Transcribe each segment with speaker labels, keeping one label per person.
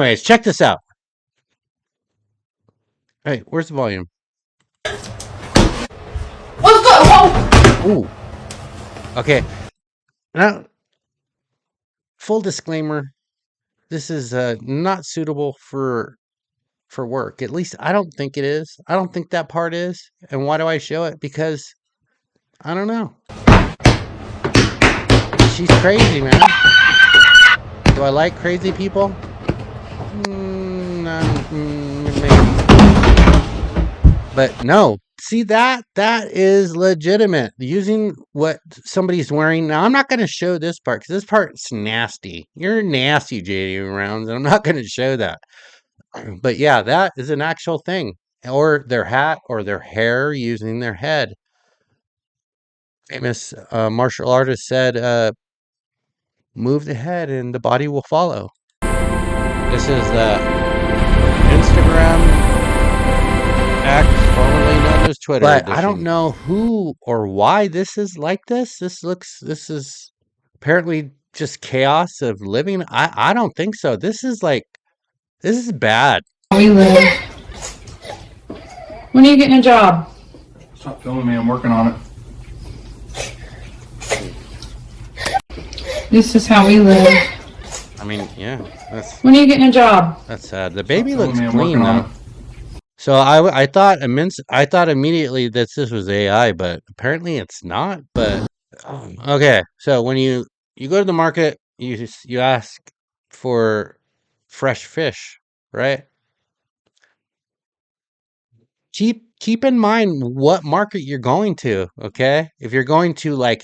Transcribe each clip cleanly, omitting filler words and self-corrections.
Speaker 1: Anyways, check this out. Hey, where's the volume?
Speaker 2: What's good? Whoa!
Speaker 1: Ooh. Okay. Now, full disclaimer: this is not suitable for work. At least I don't think it is. I don't think that part is. And why do I show it? Because I don't know. She's crazy, man. Do I like crazy people? Maybe. But no. See, that is legitimate. Using what somebody's wearing. Now, I'm not going to show this part because this part's nasty. You're nasty, JD Rounds, and I'm not going to show that. But yeah, that is an actual thing. Or their hat or their hair using their head. Famous martial artist said, move the head and the body will follow. This is the Instagram X, formerly known as Twitter. But edition. I don't know who or why this is like this. This is apparently just chaos of living. I don't think so. This is bad.
Speaker 2: We live. When are you getting a job?
Speaker 3: Stop filming me, I'm working on it.
Speaker 2: This is how we live.
Speaker 1: I mean, yeah.
Speaker 2: When are you getting a job?
Speaker 1: That's sad. The baby looks clean though. So I thought immediately that this was AI, but apparently it's not. But okay, so when you go to the market, you ask for fresh fish, right? Keep in mind what market you're going to, okay? If you're going to like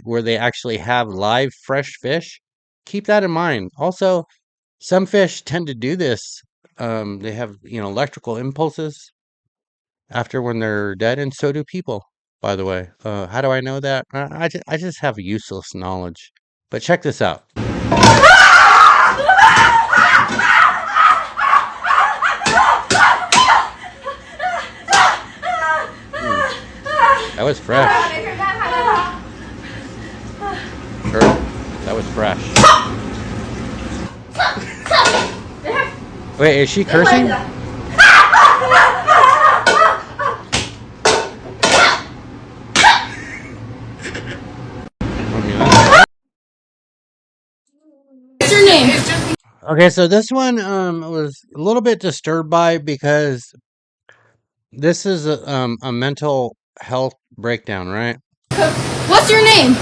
Speaker 1: where they actually have live fresh fish, keep that in mind. Also, some fish tend to do this. They have, electrical impulses after when they're dead, and so do people, by the way. How do I know that? I just have useless knowledge. But check this out. That was fresh. Girl, that was fresh. Wait, is she cursing?
Speaker 2: What's your name?
Speaker 1: Okay, so this one was a little bit disturbed by because this is a mental health breakdown, right?
Speaker 2: What's your name?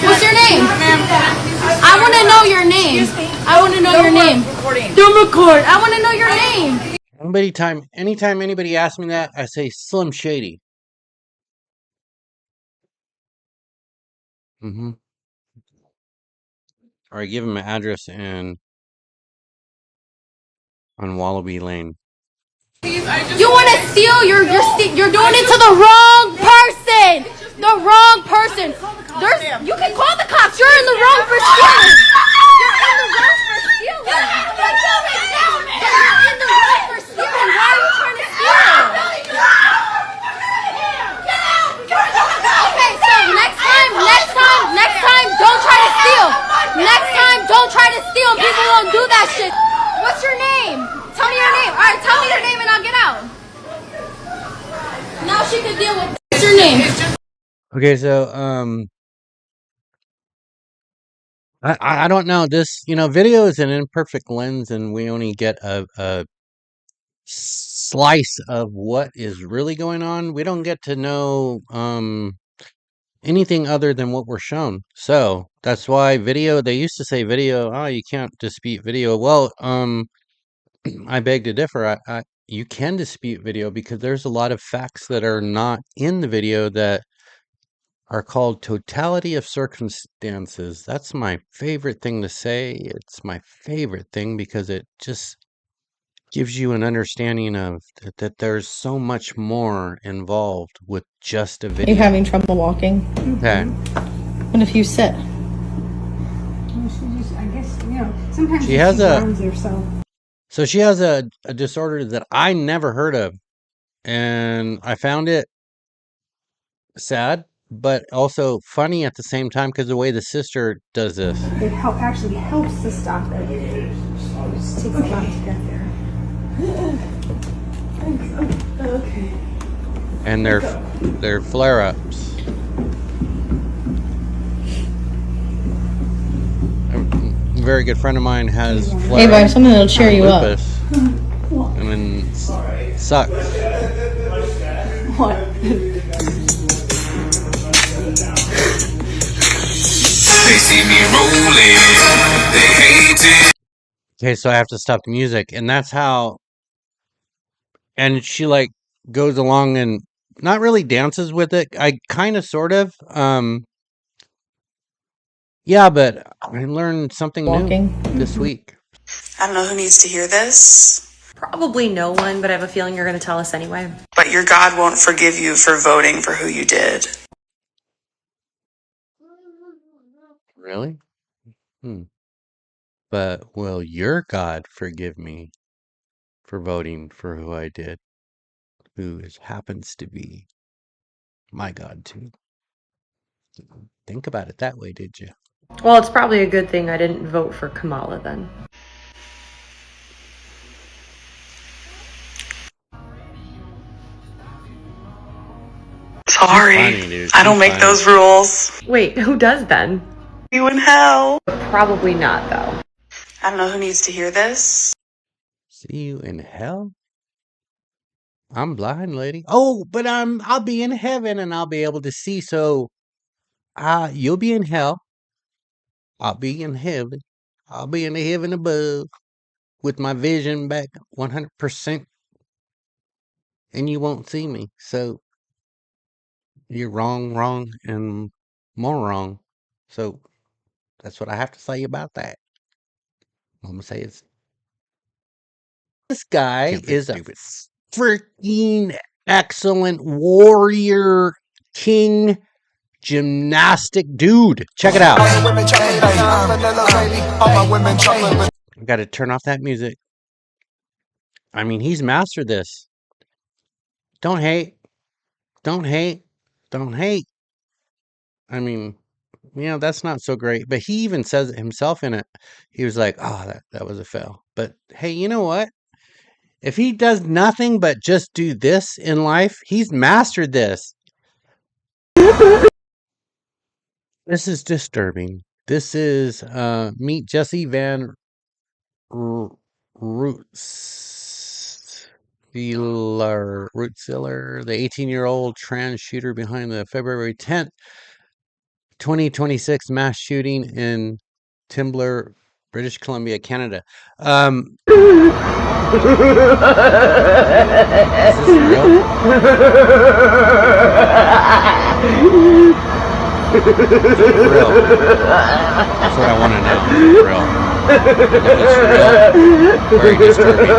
Speaker 2: What's your name? I want to know your name. I want to know your name. Don't record. I want to know your name.
Speaker 1: Anytime anybody asks me that, I say Slim Shady. Or I give them an address on Wallaby Lane.
Speaker 2: You want to steal? You're doing it to the wrong person. The wrong person. You can call the cops. You're in the wrong for stealing. You're in the wrong for stealing. You're in the wrong for stealing. Why are you trying to steal? Okay, so next time, don't try to steal. Next time, don't try to steal. People won't do that shit. What's your name? Tell me your name. All right, tell me your name and I'll get out. Now she can deal with. What's your name?
Speaker 1: Okay, so I don't know. This video is an imperfect lens, and we only get a slice of what is really going on. We don't get to know anything other than what we're shown. So that's why video. They used to say video. Oh, you can't dispute video. Well, I beg to differ. You can dispute video because there's a lot of facts that are not in the video that are called totality of circumstances. That's my favorite thing to say. It's my favorite thing because it just gives you an understanding of that there's so much more involved with just a video.
Speaker 4: Are you having trouble walking?
Speaker 1: Okay.
Speaker 4: What if you sit?
Speaker 5: Well, she just, I guess, sometimes
Speaker 1: She has a-
Speaker 5: runs herself.
Speaker 1: So she has a disorder that I never heard of, and I found it sad, but also funny at the same time because the way the sister does this.
Speaker 5: It actually helps to stop it. just takes a lot to get there. Okay.
Speaker 1: And they're flare-ups. A very good friend of mine has flare-ups.
Speaker 4: Hey, buy something that'll cheer you up.
Speaker 1: lupus, and then sucks.
Speaker 5: What?
Speaker 6: They see me rolling, they hate it.
Speaker 1: Okay, so I have to stop the music, and that's how. And she like goes along and not really dances with it. I kind of, sort of. Yeah, but I learned something
Speaker 4: Walking.
Speaker 1: new this week.
Speaker 7: I don't know who needs to hear this,
Speaker 8: Probably no one, but I have a feeling you're going to tell us anyway.
Speaker 7: but your God won't forgive you for voting for who you did.
Speaker 1: Really? But will your God forgive me for voting for who I did, who happens to be my God too? Think about it that way, did you?
Speaker 8: Well, it's probably a good thing I didn't vote for Kamala then.
Speaker 7: Sorry,
Speaker 1: Funny, dude.
Speaker 7: I don't
Speaker 1: She's
Speaker 7: make
Speaker 1: funny.
Speaker 7: those rules.
Speaker 8: Wait, who does then?
Speaker 7: You in hell.
Speaker 8: Probably not, though.
Speaker 7: I don't know who needs to hear this.
Speaker 1: See you in hell? I'm blind, lady. Oh, but I'll be in heaven and I'll be able to see. So, you'll be in hell. I'll be in heaven. I'll be in the heaven above with my vision back 100%, and you won't see me. So, you're wrong, and more wrong. So, that's what I have to say about that. I'm gonna say is this guy is a freaking excellent warrior king gymnastic dude. Check it out. I got to turn off that music. I mean, he's mastered this. Don't hate. Don't hate. Don't hate. I mean, that's not so great. But he even says it himself in it. He was like, oh, that was a fail. But hey, you know what? If he does nothing but just do this in life, he's mastered this. This is disturbing. This is meet Jesse Van Rootziller, the 18-year-old trans shooter behind the February 10th, 2026 mass shooting in Timbler, British Columbia, Canada. Is this real? Is it real? That's what I want to know. Is it real? If it's real, very disturbing.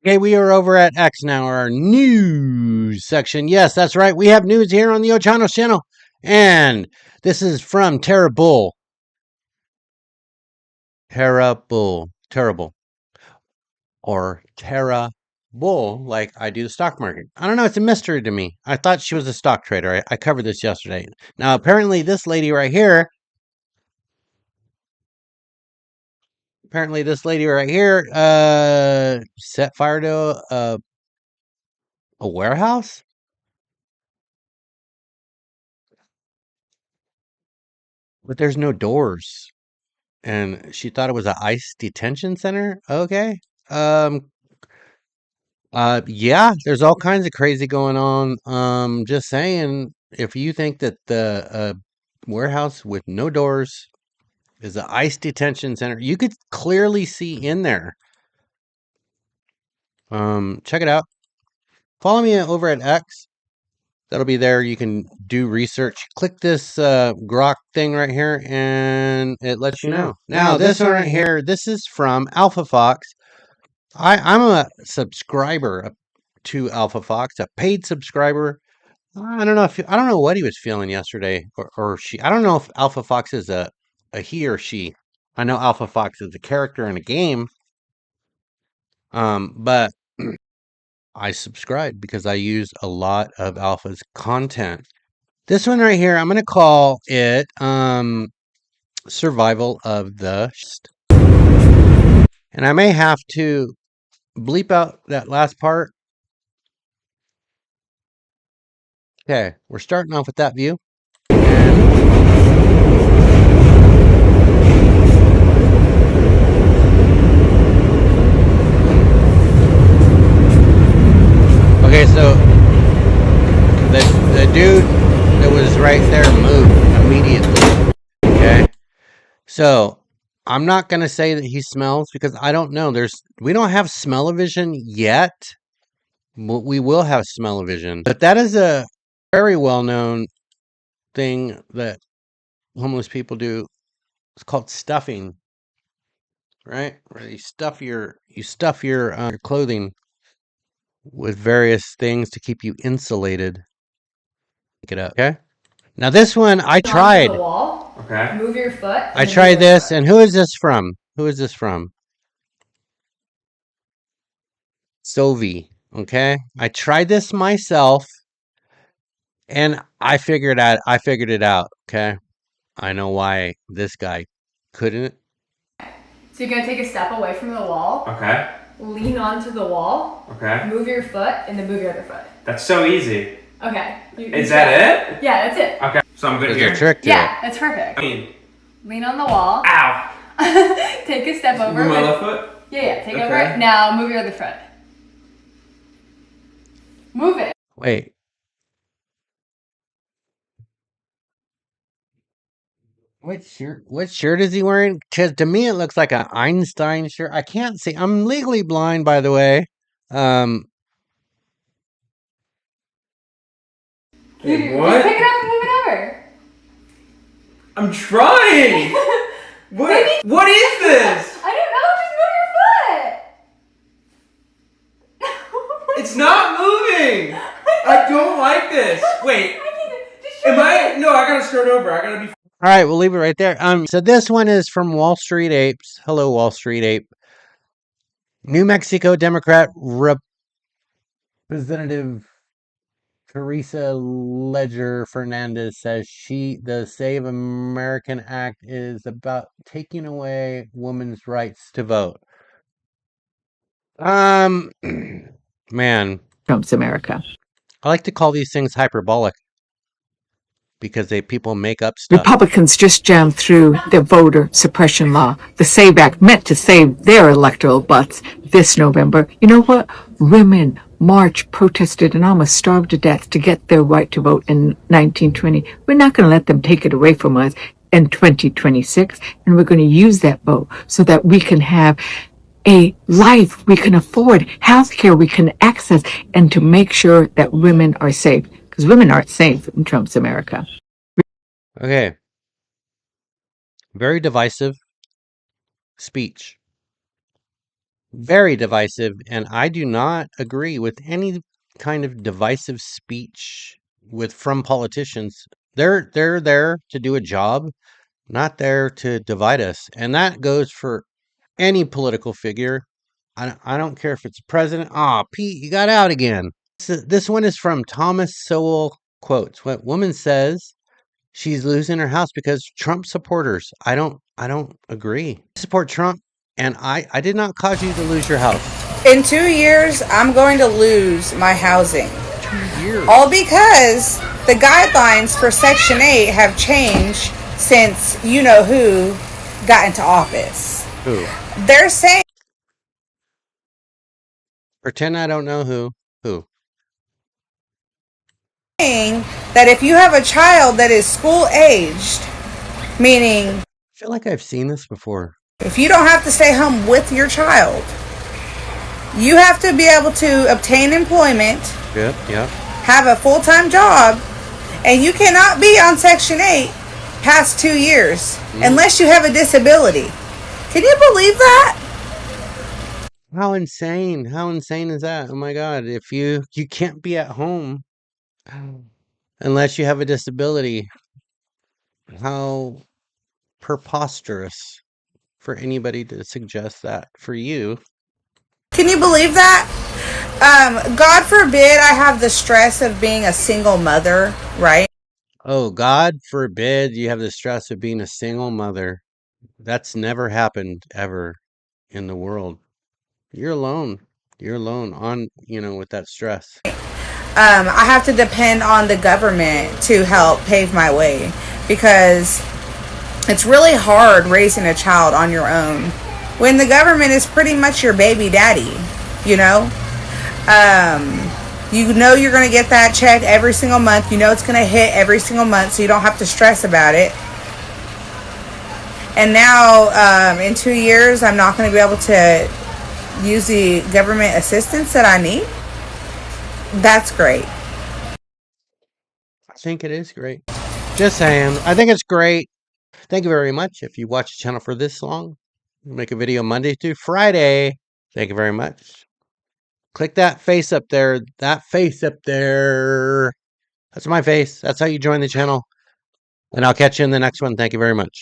Speaker 1: Okay, we are over at X now, our news section. Yes, that's right. We have news here on the Ochano channel. And this is from Terrible. Terrible. Or Terrible, like I do the stock market. I don't know. It's a mystery to me. I thought she was a stock trader. I covered this yesterday. Now, apparently, this lady right here. Set fire to a warehouse. But there's no doors. And she thought it was an ICE detention center. Okay. Yeah, there's all kinds of crazy going on. Just saying, if you think that the warehouse with no doors is an ICE detention center, you could clearly see in there. Check it out. Follow me over at X. That'll be there. You can do research. Click this Grok thing right here, and it lets you know. Now, this one right here, this is from Alpha Fox. I'm a subscriber to Alpha Fox, a paid subscriber. I don't know what he was feeling yesterday, or she. I don't know if Alpha Fox is a he or she. I know Alpha Fox is a character in a game. But I subscribe because I use a lot of Alpha's content. This one right here, I'm going to call it Survival of the Fittest. And I may have to bleep out that last part. Okay, we're starting off with that view. Okay, so the dude that was right there moved immediately. Okay, so I'm not gonna say that he smells because I don't know. We don't have smell-o-vision yet. We will have smell-o-vision, but that is a very well-known thing that homeless people do. It's called stuffing, right? Where you stuff your clothing with various things to keep you insulated. Pick it up, okay? Now this one I tried.
Speaker 2: The wall.
Speaker 3: Okay.
Speaker 2: Move your foot.
Speaker 1: I tried this, and who is this from? Who is this from? Sovi. Okay, I tried this myself, and I figured it out. Okay, I know why this guy couldn't.
Speaker 2: So you're gonna take a step away from the wall.
Speaker 3: Okay.
Speaker 2: Lean onto the wall.
Speaker 3: Okay.
Speaker 2: Move your foot, and then move your other foot.
Speaker 3: That's so easy.
Speaker 2: Okay.
Speaker 3: Is that it?
Speaker 2: Yeah, that's it.
Speaker 3: Okay. So I'm good
Speaker 1: There's
Speaker 3: here.
Speaker 1: a trick to
Speaker 2: Yeah, that's perfect.
Speaker 3: I mean,
Speaker 2: Lean on the wall.
Speaker 3: ow.
Speaker 2: Take a step over.
Speaker 3: Move my left foot.
Speaker 2: Yeah, take
Speaker 3: Okay.
Speaker 2: over it. Now move your other foot. Move it.
Speaker 1: it. Wait. What shirt is he wearing? Because to me it looks like an Einstein shirt. I can't see. I'm legally blind, by the way.
Speaker 3: Hey,
Speaker 2: Just pick it up and move it over.
Speaker 3: I'm trying. What is this?
Speaker 2: I don't know. Just move your foot.
Speaker 3: It's not moving. I don't like this. Wait. Am I? No, I gotta start over. I gotta be.
Speaker 1: All right, we'll leave it right there. So this one is from Wall Street Apes. Hello, Wall Street Ape. New Mexico Democrat Representative Teresa Ledger Fernandez says the Save American Act is about taking away women's rights to vote. Man,
Speaker 9: Trump's America.
Speaker 1: I like to call these things hyperbolic because people make up stuff.
Speaker 9: Republicans just jammed through the voter suppression law. The SAVE Act meant to save their electoral butts this November. You know what? Women marched, protested, and almost starved to death to get their right to vote in 1920. We're not going to let them take it away from us in 2026, and we're going to use that vote so that we can have a life we can afford, health care we can access, and to make sure that women are safe. Because women aren't safe in Trump's America.
Speaker 1: Okay. Very divisive speech. Very divisive, and I do not agree with any kind of divisive speech from politicians. They're there to do a job, not there to divide us. And that goes for any political figure. I don't care if it's president. Pete, you got out again. This one is from Thomas Sowell quotes. What woman says she's losing her house because Trump supporters. I don't agree. I support Trump, and I did not cause you to lose your house.
Speaker 10: In 2 years, I'm going to lose my housing.
Speaker 1: 2 years.
Speaker 10: All because the guidelines for Section 8 have changed since you-know-who got into office.
Speaker 1: Who?
Speaker 10: They're saying
Speaker 1: Pretend I don't know who. Who?
Speaker 10: that if you have a child that is school-aged, meaning
Speaker 1: I feel like I've seen this before.
Speaker 10: if you don't have to stay home with your child, you have to be able to obtain employment,
Speaker 1: Yep.
Speaker 10: have a full-time job, and you cannot be on Section 8 past 2 years unless you have a disability. Can you believe that?
Speaker 1: How insane is that? Oh my God. If you can't be at home unless you have a disability. How preposterous for anybody to suggest that for you.
Speaker 10: Can you believe that? God forbid I have the stress of being a single mother, right?
Speaker 1: Oh, God forbid you have the stress of being a single mother. That's never happened ever in the world. You're alone. You're alone on, with that stress.
Speaker 10: I have to depend on the government to help pave my way because it's really hard raising a child on your own when the government is pretty much your baby daddy, you know? You're going to get that check every single month. You know it's going to hit every single month, so you don't have to stress about it. And now, in 2 years, I'm not going to be able to use the government assistance that I need. That's great.
Speaker 1: I think it is great. Just saying. I think it's great. Thank you very much. If you watch the channel for this long, we'll make a video Monday through Friday. Thank you very much. Click that face up there. That face up there. That's my face. That's how you join the channel. And I'll catch you in the next one. Thank you very much.